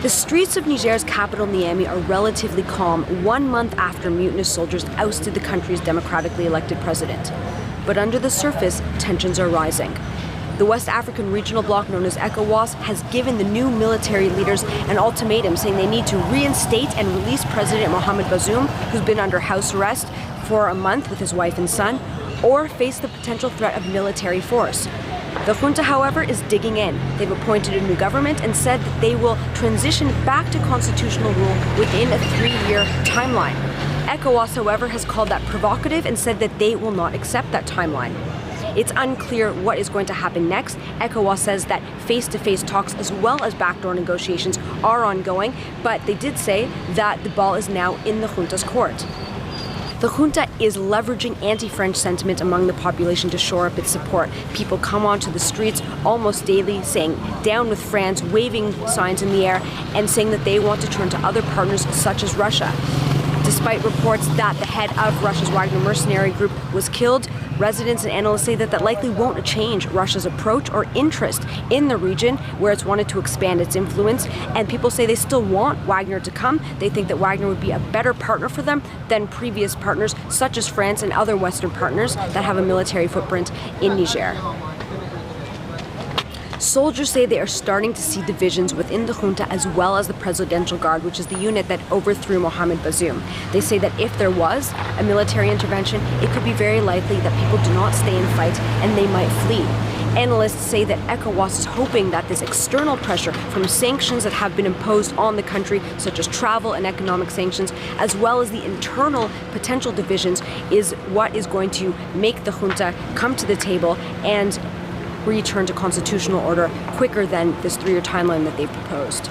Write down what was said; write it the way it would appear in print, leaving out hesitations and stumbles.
The streets of Niger's capital Niamey are relatively calm 1 month after mutinous soldiers ousted the country's democratically elected president. But under the surface, tensions are rising. The West African regional bloc known as ECOWAS has given the new military leaders an ultimatum saying they need to reinstate and release President Mohamed Bazoum, who's been under house arrest for a month with his wife and son, or face the potential threat of military force. The junta, however, is digging in. They've appointed a new government and said that they will transition back to constitutional rule within a 3-year timeline. ECOWAS, however, has called that provocative and said that they will not accept that timeline. It's unclear what is going to happen next. ECOWAS says that face-to-face talks as well as backdoor negotiations are ongoing, but they did say that the ball is now in the junta's court. The junta is leveraging anti-French sentiment among the population to shore up its support. People come onto the streets almost daily saying "down with France," waving signs in the air and saying that they want to turn to other partners such as Russia. Despite reports that the head of Russia's Wagner mercenary group was killed, residents and analysts say that that likely won't change Russia's approach or interest in the region where it's wanted to expand its influence. And people say they still want Wagner to come. They think that Wagner would be a better partner for them than previous partners such as France and other Western partners that have a military footprint in Niger. Soldiers say they are starting to see divisions within the junta as well as the Presidential Guard, which is the unit that overthrew Mohamed Bazoum. They say that if there was a military intervention, it could be very likely that people do not stay and fight and they might flee. Analysts say that ECOWAS is hoping that this external pressure from sanctions that have been imposed on the country, such as travel and economic sanctions, as well as the internal potential divisions, is what is going to make the junta come to the table and return to constitutional order quicker than this 3-year timeline that they've proposed.